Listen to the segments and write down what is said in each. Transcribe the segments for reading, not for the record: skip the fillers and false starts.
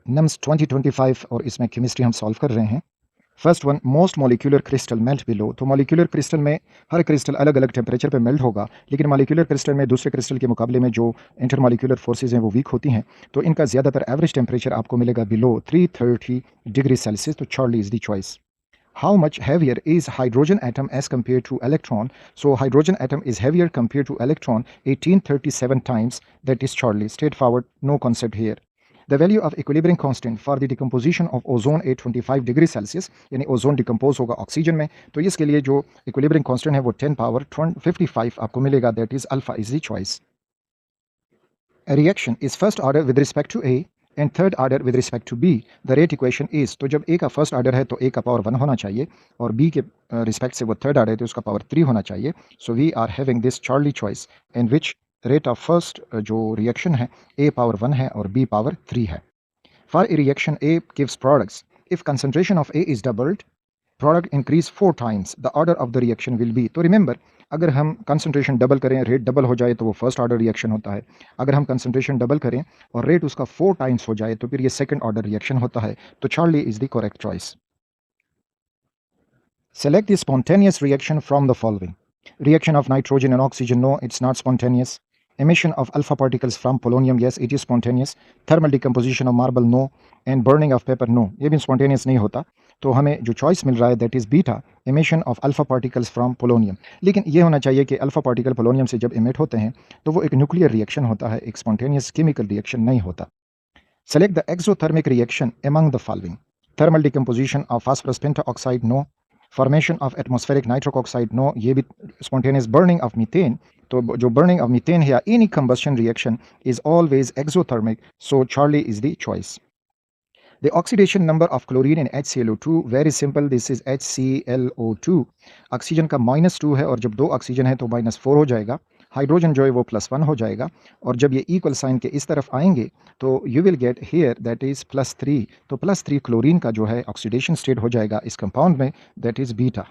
Nums 2025 और इसमें chemistry हम सॉल्व कर रहे हैं। First one, most molecular crystal melt below. तो मॉलिक्यूलर क्रिस्टल में हर क्रिस्टल अलग अलग टेम्परेचर पे मेल्ट होगा, लेकिन मॉलिक्यूलर क्रिस्टल में दूसरे क्रिस्टल के मुकाबले में जो इंटरमॉलिक्यूलर फोर्सेज हैं वो वीक होती हैं, तो इनका ज़्यादातर एवरेज टेम्परेचर आपको मिलेगा बिलो 330 डिग्री सेल्सियस। तो Charlie is the choice. How much heavier is hydrogen atom as compared to electron? So hydrogen atom is heavier compared to electron 1837 times. That is Charlie. Straightforward, no concept here. The value of equilibrium constant for the decomposition of ozone 825 degree Celsius, यानी ozone decompose होगा oxygen में, तो इसके लिए जो equilibrium constant है वो 10 power 55 आपको मिलेगा। That is alpha is the choice. A reaction is first order with respect to A and third order with respect to B. The rate equation is, तो जब A का फर्स्ट ऑर्डर है तो A का power 1 होना चाहिए, और B के रिस्पेक्ट से वो थर्ड ऑर्डर है तो उसका पावर 3 होना चाहिए। So we are having this charlie choice in which rate of first जो रिएक्शन है A पावर 1 है और B पावर 3 है। For a reaction A gives products. If concentration of A is doubled, product increase 4 times. The order of the reaction will be. तो remember, अगर हम concentration double करें, rate double हो जाए तो वो फर्स्ट ऑर्डर रिएक्शन होता है। अगर हम कंसंट्रेशन डबल करें और रेट उसका 4 टाइम्स हो जाए तो फिर ये सेकंड ऑर्डर रिएक्शन होता है। तो Charlie is the correct choice. Select the spontaneous reaction from the following. Reaction of nitrogen and oxygen, no, it's not spontaneous. Emission of alpha particles from polonium, yes, it is spontaneous. Thermal decomposition of marble, no. And burning of paper, no. ये भी spontaneous नहीं होता। तो हमें जो choice मिल रहा है that is beta, emission of alpha particles from polonium. लेकिन ये होना चाहिए कि अल्फा पार्टिकल पोलोनियम से जब इमिट होते हैं तो वो एक न्यूक्लियर रिएक्शन होता है, एक स्पॉन्टेनियस केमिकल रिएक्शन नहीं होता। Select the exothermic reaction among the following. Thermal decomposition of phosphorus pentaoxide, no. Formation of atmospheric nitric oxide, no. ये भी spontaneous burning of methane, तो जो burning of methane है या any combustion reaction is always exothermic, so Charlie is the choice. The oxidation number of chlorine in HClO2, very simple, this is HClO2. Oxygen का -2 है और जब 2 oxygen है तो -4 हो जाएगा। हाइड्रोजन जो है वो +1 हो जाएगा, और जब ये इक्वल साइन के इस तरफ आएंगे तो you will get here that is +3। तो +3 क्लोरीन का जो है ऑक्सीडेशन स्टेट हो जाएगा इस कंपाउंड में, that is beta.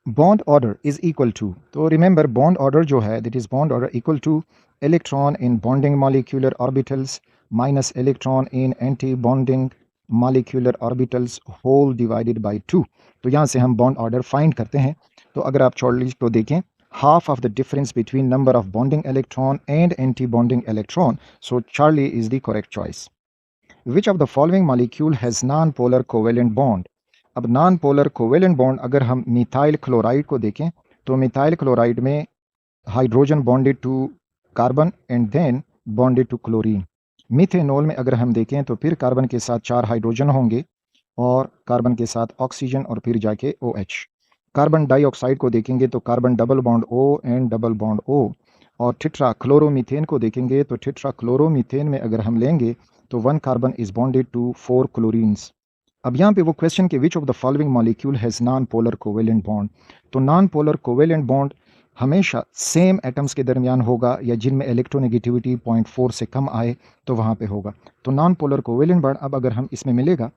Bond order is equal to, तो रिमेंबर बॉन्ड ऑर्डर जो है that is bond order equal to electron in bonding molecular orbitals minus electron in anti bonding molecular orbitals whole divided by 2। तो यहाँ से हम bond order find करते हैं। तो अगर आप चार्ली को देखें, half of the difference between number of bonding electron and anti-bonding electron, so Charlie is the correct choice. Which of the following molecule has non-polar covalent bond? अब non-polar covalent bond अगर हम methyl chloride को देखें तो methyl chloride में hydrogen bonded to carbon and then bonded to chlorine. Methanol में अगर हम देखें तो फिर कार्बन के साथ 4 हाइड्रोजन होंगे और कार्बन के साथ ऑक्सीजन और फिर जाके OH। कार्बन डाइऑक्साइड को देखेंगे तो carbon double bond O and double bond O। और टिट्रा क्लोरोमीथेन को देखेंगे तो टिट्रा क्लोरोमीथेन में अगर हम लेंगे तो 1 carbon is bonded to 4 chlorines. अब यहाँ पे वो क्वेश्चन कि which of the following molecule has non polar covalent bond, तो नॉन पोलर कोवेलेंट बॉन्ड हमेशा सेम एटम्स के दरमियान होगा या जिनमें इलेक्ट्रोनेगेटिविटी 0.4 से कम आए तो वहाँ पे होगा। तो नॉन पोलर कोवेलेंट बॉन्ड अब अगर हम इसमें मिलेगा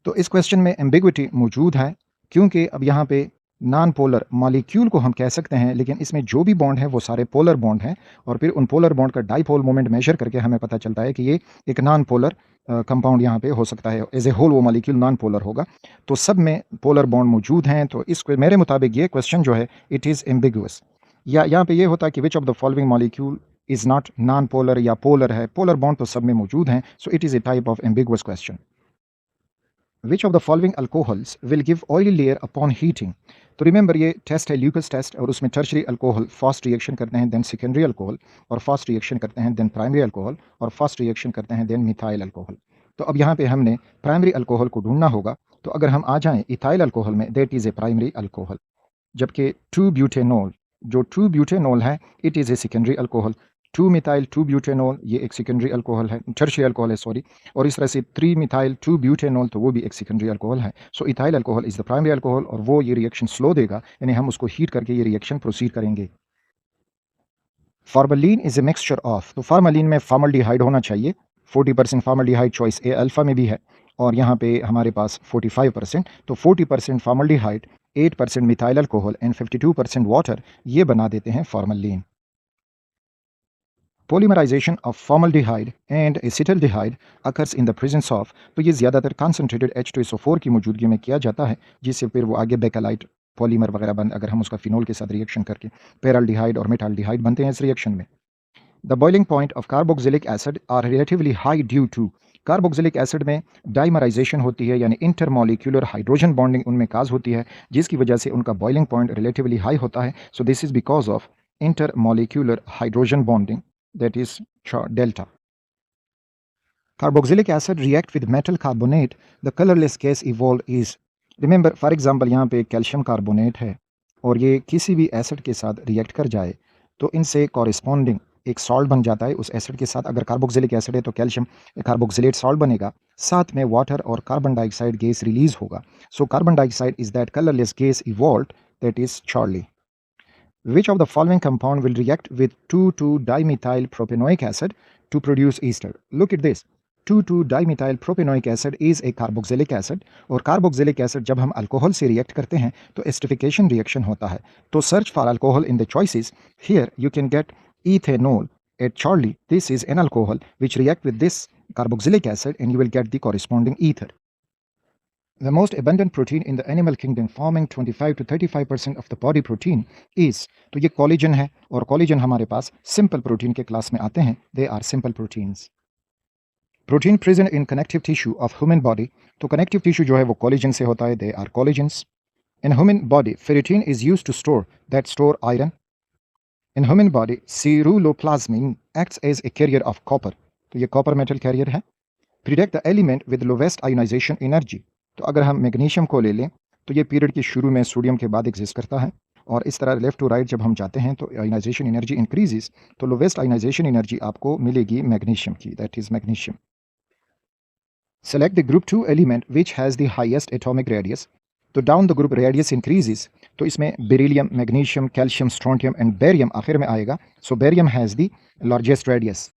तो इस क्वेश्चन में एम्बिग्विटी मौजूद है, क्योंकि अब यहाँ पे नॉन पोलर मॉलिक्यूल को हम कह सकते हैं लेकिन इसमें जो भी बॉन्ड है वो सारे पोलर बॉन्ड हैं, और फिर उन पोलर बॉन्ड का डाइपोल मोमेंट मेजर करके हमें पता चलता है कि ये एक नॉन पोलर कंपाउंड यहाँ पे हो सकता है, एज ए होल वो मॉलिक्यूल नॉन पोलर होगा। तो सब में पोलर बॉन्ड मौजूद हैं, तो इस मेरे मुताबिक ये क्वेश्चन जो है इट इज़ एम्बिगुअस। या यहाँ पे ये होता है कि which of the following molecule is not non polar या पोलर है, पोलर बॉन्ड तो सब में मौजूद हैं, सो it is a type of ambiguous question. Which of the following alcohols will give oily layer upon heating? तो रिमेंबर ये test है ल्यूकस टेस्ट, और उसमें टर्शरी अल्कोहल फास्ट रिएक्शन करते हैं, देन सेकेंडरी अल्कोहल, और फास्ट रिएक्शन करते हैं देन प्राइमरी अल्कोहल, और फास्ट रिएक्शन करते हैं देन मिथाइल अल्कोहल। तो अब यहाँ पे हमने प्राइमरी अल्कोहल को ढूंढना होगा, तो अगर हम आ जाएं इथाइल अल्कोहल में, that is a primary alcohol, जबकि 2 ब्यूटेनॉल, जो 2 ब्यूटेनॉल है it is a secondary alcohol. 2 methyl 2 butanol ये एक सेकेंडरी अल्कोहल है, टर्शियरी अल्कोहल है सॉरी, और इस तरह से 3 मिथाइल 2 ब्यूटेनॉल तो वो भी एक सेकेंडरी अल्कोहल है। So ethyl alcohol is the primary alcohol, और वो ये रिएक्शन स्लो देगा, यानी हम उसको हीट करके ये रिएक्शन प्रोसीड करेंगे। Formalin is a mixture of, तो फार्मलीन में फार्मल्डिहाइड होना चाहिए, 40% फार्मल्डिहाइड चॉइस ए अल्फा में भी है, और यहाँ पे हमारे पास 45%, तो 40% formaldehyde, 8% methyl alcohol and 52% water, ये बना देते हैं formalin. Polymerization of formaldehyde and acetaldehyde occurs in the presence of, तो ये ज़्यादातर concentrated H2SO4 की मौजूदगी में किया जाता है, जिससे फिर वो आगे बेकेलाइट पॉलीमर वगैरह बन, अगर हम उसका फिनोल के साथ रिएक्शन करके पेराल्डिहाइड और मेटाल्डिहाइड बनते हैं इस रिएक्शन में. The boiling point of carboxylic acid are relatively high due to, carboxylic acid में डाइमराइजेशन होती है, यानी इंटरमोलिक्यूलर हाइड्रोजन बॉन्डिंग उनमें काज होती है, जिसकी वजह से उनका बॉइलिंग पॉइंट रिलेटिवली हाई होता है. So this is because of intermolecular hydrogen bonding, that is delta. Carboxylic acid react with metal carbonate, the colorless gas evolved is, remember for example यहाँ पे कैल्शियम कार्बोनेट है और ये किसी भी acid के साथ रिएक्ट कर जाए तो इनसे कॉरिस्पॉन्डिंग एक सॉल्ट बन जाता है उस एसिड के साथ. अगर कार्बोक्सिलिक एसिड है तो कैल्शियम कार्बोक्सिलेट सॉल्ट बनेगा, साथ में वाटर और कार्बन डाइऑक्साइड गैस रिलीज होगा. So carbon dioxide is that colourless gas evolved, that is Charlie. Which of the following compound will react with 2,2-dimethyl propanoic acid to produce ester? Look at this. 2,2-dimethyl propanoic acid is a carboxylic acid और carboxylic acid जब हम alcohol से react करते हैं तो esterification reaction होता है. तो search for alcohol in the choices. Here you can get ethanol at Charlie. This is an alcohol which react with this carboxylic acid and you will get the corresponding ether. The most abundant protein in the animal kingdom, forming 25 to 35% of the body protein is, तो ये collagen है और collagen हमारे पास simple protein के class में आते हैं. They are simple proteins. Protein present in connective tissue of human body, तो कनेक्टिव टिश्यू जो है वो कोलेजन से होता है. They are collagens. In human body ferritin is use to store, that store iron. In human body ceruloplasmin acts as a carrier of copper, तो ये copper metal carrier है. Predict the element with lowest ionization energy, तो अगर हम magnesium को ले लें तो ये पीरियड के शुरू में सोडियम के बाद एग्जिस्ट करता है और इस तरह लेफ्ट टू राइट जब हम जाते हैं तो आयोनाइजेशन एनर्जी इंक्रीजेस, तो लोवेस्ट आयोनाइजेशन एनर्जी आपको मिलेगी मैग्नीशियम की, that is magnesium. Select the group 2 element which has the highest atomic radius, तो down the group radius increases, तो इसमें beryllium, magnesium, calcium, strontium and barium आखिर में आएगा. So barium has the largest radius.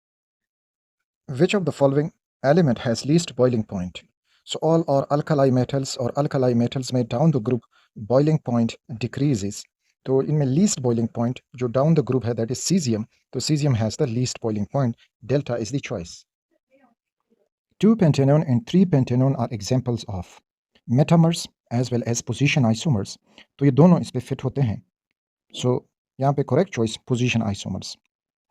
Which of the following element has least boiling point, so all are alkali metals और alkali metals में down the group boiling point decreases, तो इनमें least boiling point जो down the group है that is cesium, तो cesium has the least boiling point, delta is the choice. 2-pentanone and 3-pentanone are examples of metamers as well as position isomers, तो ये दोनों इस पे fit होते हैं. so यहाँ पे correct choice position isomers.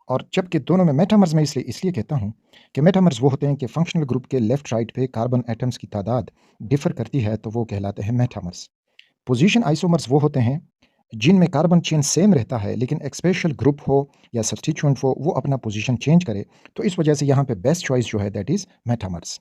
और जबकि दोनों में मेटामर्स में इसलिए कहता हूँ कि मेटामर्स वो होते हैं कि फंक्शनल ग्रुप के लेफ्ट राइट पे कार्बन एटम्स की तादाद डिफर करती है, तो वो कहलाते हैं मेटामर्स. पोजीशन आइसोमर्स वो होते हैं जिनमें कार्बन चेन सेम रहता है लेकिन एक स्पेशल ग्रुप हो या सब्स्टिट्यूएंट हो वो अपना पोजीशन चेंज करे, तो इस वजह से यहाँ पे बेस्ट चॉइस जो है that is metamers.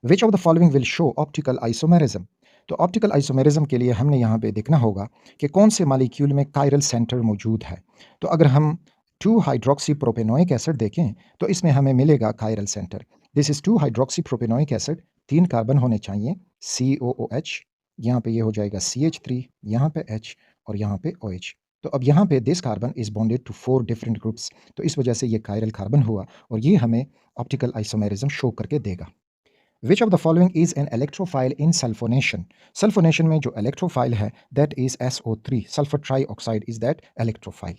Which of the following will show optical isomerism, तो ऑप्टिकल आइसोमेरिज्म के लिए हमने यहाँ पे देखना होगा कि कौन से मालिक्यूल में कायरल सेंटर मौजूद है. तो अगर हम 2-हाइड्रोक्सीप्रोपेनोइक एसिड देखें तो इसमें हमें मिलेगा chiral centre. This is two hydroxypropanoic acid, 3 carbon होने चाहिए, COOH, यहाँ पे ये हो जाएगा CH3, यहाँ पे H और यहाँ पे OH. तो अब यहाँ पे this carbon is bonded to 4 different groups, तो इस वजह से ये कायरल कार्बन हुआ और ये हमें ऑप्टिकल आइसोमेरिज्म शो करके देगा. Which of the following is an electrophile in sulphonation, sulphonation में जो इलेक्ट्रोफाइल है that is SO3, sulphur trioxide is that electrophile.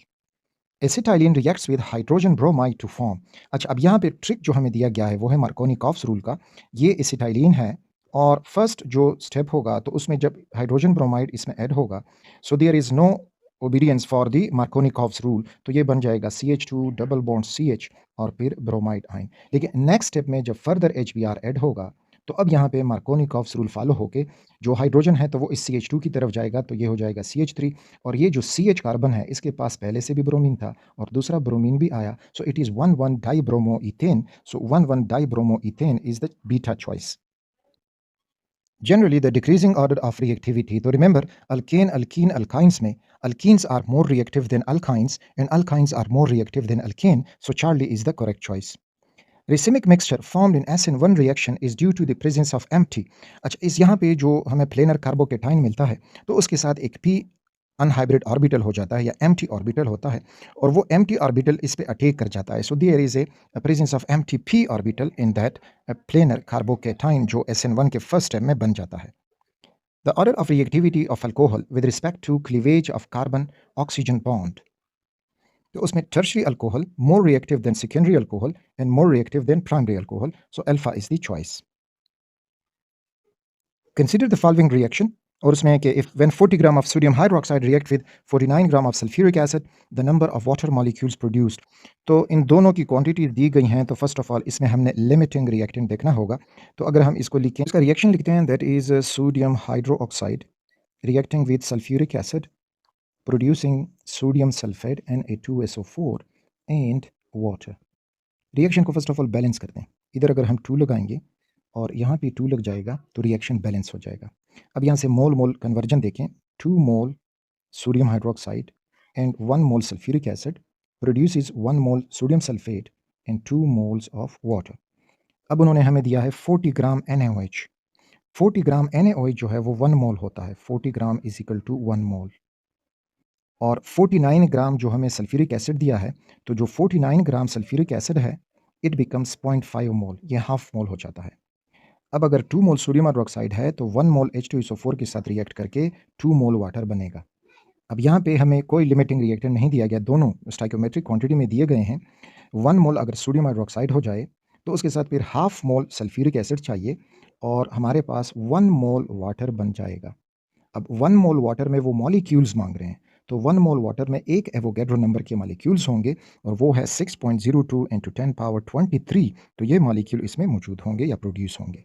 Acetylene reacts with hydrogen bromide to form, अच्छा अब यहाँ पे ट्रिक जो हमें दिया गया है वो है मार्कोनी-कॉफ्स रूल का. ये एसिटाइलिन है और फर्स्ट जो स्टेप होगा तो उसमें जब हाइड्रोजन ब्रोमाइड इसमें ऐड होगा so there is no obedience for the Markovnikov's rule, तो ये बन जाएगा CH2 डबल बॉन्ड CH और फिर ब्रोमाइड आइन. लेकिन नेक्स्ट स्टेप में जब फर्दर HBr ऐड होगा तो अब यहाँ पे मार्कोनी-कॉफ्स रूल फॉलो होके जो हाइड्रोजन है तो वो इस CH2 की तरफ जाएगा, तो ये हो जाएगा CH3 और ये जो CH कार्बन है इसके पास पहले से भी ब्रोमीन था और दूसरा ब्रोमीन भी आया, so it is one one dibromoethane. So one one dibromoethane is the beta choice. Generally the decreasing order of reactivity, तो remember alkane, alkene, alkynes में alkenes are more reactive than alkynes and alkynes are more reactive than alkane, so Charlie is the correct choice. Racemic mixture formed in SN1 reaction is due to the presence of empty. अच्छा इस यहाँ पे जो हमें planar carbocation मिलता है तो उसके साथ एक p अनहाइब्रिड ऑर्बिटल हो जाता है या एम्प्टी ऑर्बिटल होता है और वो एम्प्टी ऑर्बिटल इस पे अटैक कर जाता है. So there is a presence of empty p orbital in that planar carbocation जो SN1 के फर्स्ट स्टेप में बन जाता है. The order of reactivity of alcohol with respect to cleavage of carbon oxygen bond, तो उसमें tertiary alcohol more reactive than secondary alcohol and more reactive than primary alcohol. So alpha is the choice. Consider the following reaction. और उसमें है कि if when 40 gram of sodium hydroxide react with 49 gram of sulfuric acid, the number of water molecules produced. तो इन दोनों की quantity दी गई हैं, तो फर्स्ट ऑफ ऑल इसमें हमने लिमिटिंग रिएक्टेंट देखना होगा। तो अगर हम इसको लिखें, इसका रिएक्शन लिखते हैं, that is sodium hydroxide reacting with sulfuric acid producing sodium sulfide Na2SO4 and water. Reaction को फर्स्ट ऑफ ऑल बैलेंस करते हैं। इधर अगर हम 2 लगाएंगे और यहाँ पे 2 लग जाएगा तो रिएक्शन बैलेंस हो जाएगा। अब यहाँ से मोल मोल कन्वर्जन देखें, 2 मोल sodium hydroxide and 1 mole sulphuric acid produces 1 mole sodium sulphate and 2 moles of water. अब उन्होंने हमें दिया है 40 ग्राम NaOH। 40 ग्राम NaOH जो है वो 1 मोल होता है। 40 ग्राम इज इक्वल टू 1 मोल। और 49 ग्राम जो हमें सल्फ्यूरिक एसिड दिया है, तो जो 49 ग्राम सल्फ्यूरिक एसिड है, इट बिकम्स 0.5 मोल, ये हाफ मोल हो जाता है। अब अगर 2 मोल सोडियम हाइड्रोक्साइड है तो 1 मोल H2SO4 के साथ रिएक्ट करके 2 मोल वाटर बनेगा। अब यहाँ पे हमें कोई लिमिटिंग रिएक्टेंट नहीं दिया गया, दोनों स्टोइकियोमेट्रिक क्वांटिटी में दिए गए हैं। 1 मोल अगर सोडियम हाइड्रोक्साइड हो जाए तो उसके साथ फिर हाफ मोल सल्फ्यूरिक एसिड चाहिए और हमारे पास 1 मोल वाटर बन जाएगा। अब 1 मोल वाटर में वो मॉलिक्यूल्स मांग रहे हैं, तो 1 मोल वाटर में एक एवोगैड्रो नंबर के मॉलिक्यूल्स होंगे और वो है 6.02 × 10⁻23। तो ये मॉलिक्यूल इसमें मौजूद होंगे या प्रोड्यूस होंगे।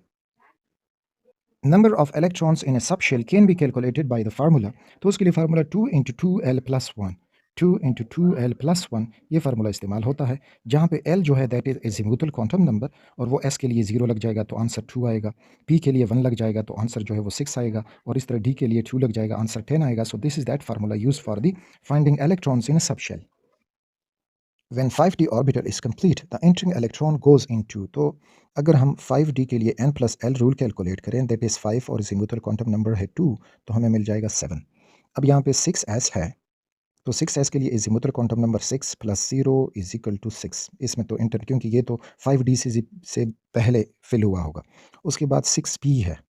Number of electrons in A subshell can be calculated by the formula. तो उसके लिए फार्मूला 2 × 2l + 1, 2 × 2l + 1 ये फार्मूला इस्तेमाल होता है, जहाँ पे l जो है that is azimuthal quantum number और वो s के लिए 0 लग जाएगा तो आंसर 2 आएगा, p के लिए 1 लग जाएगा तो आंसर जो है वो 6 आएगा और इस तरह d के लिए 2 लग जाएगा, आंसर 10 आएगा। So this is that formula used for the finding electrons in a subshell. When 5d orbital is complete, the entering electron goes into। तो अगर हम 5d के लिए n + l रूल कैलकुलेट करें, दैट इज़ 5 और azimuthal quantum number है 2, तो हमें मिल जाएगा 7। अब यहाँ पे 6s है, तो 6s के लिए एजीमुथल क्वांटम नंबर 6 + 0 = 6। इसमें तो इंटर, क्योंकि ये तो 5d से पहले फिल हुआ होगा। उसके बाद 6p है,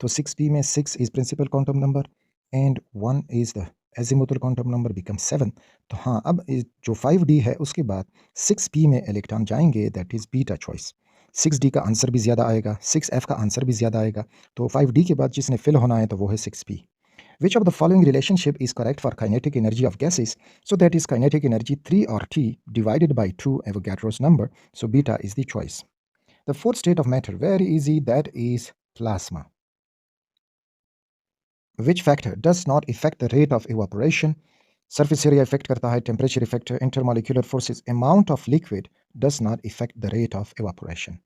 तो 6p में 6 is principal quantum number and 1 is the azimuthal quantum number become 7। तो हाँ, अब जो 5d है उसके बाद 6p में इलेक्ट्रॉन जाएंगे, that is beta choice. 6d का आंसर भी ज़्यादा आएगा, 6f का आंसर भी ज़्यादा आएगा, तो 5d के बाद जिसने फिल होना है तो वो है 6p। Which of the following relationship is correct for kinetic energy of gases? So that is kinetic energy 3RT divided by 2 Avogadro's number. So beta is the choice. The fourth state of matter, very easy, that is plasma. Which factor does not affect the rate of evaporation? Surface area affect करता है, temperature affect, intermolecular forces, amount of liquid does not affect the rate of evaporation.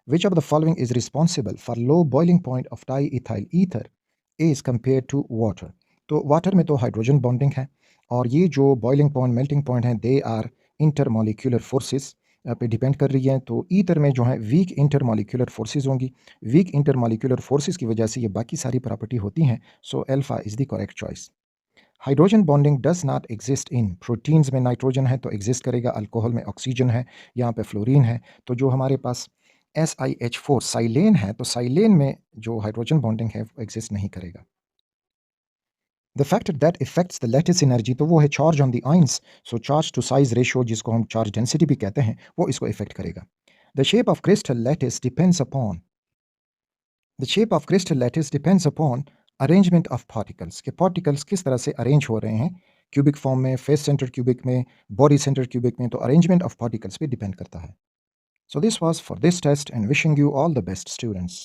Which of the following is responsible for low boiling point of diethyl ether is compared to water? तो water में तो hydrogen bonding है और ये जो boiling point melting point है they are intermolecular forces पे depend कर रही हैं। तो ईथर में जो है वीक इंटरमॉलिक्यूलर फोर्सेस होंगी, वीक इंटरमॉलिक्यूलर फोर्सेस की वजह से ये बाकी सारी प्रॉपर्टी होती हैं। So alpha is the correct choice. Hydrogen bonding does not exist in proteins में नाइट्रोजन है तो एग्जिस्ट करेगा, अल्कोहल में ऑक्सीजन है, यहाँ पे फ्लोरीन है। तो जो हमारे पास SiH4 साइलेन है, तो साइलेन में जो हाइड्रोजन बॉन्डिंग है वो एग्जिस्ट नहीं करेगा। The factor that affects the lattice energy, तो वो है charge on the ions. So charge to size ratio, जिसको हम चार्ज डेंसिटी भी कहते हैं, वो इसको इफेक्ट करेगा। The shape of crystal lattice depends upon, the shape of crystal lattice depends upon arrangement of particles, के पार्टिकल्स किस तरह से अरेंज हो रहे हैं, क्यूबिक फॉर्म में, फेस सेंटर क्यूबिक में, बॉडी सेंटर क्यूबिक में, तो अरेंजमेंट ऑफ पार्टिकल्स पे डिपेंड करता है। So this was for this test and wishing you all the best, students.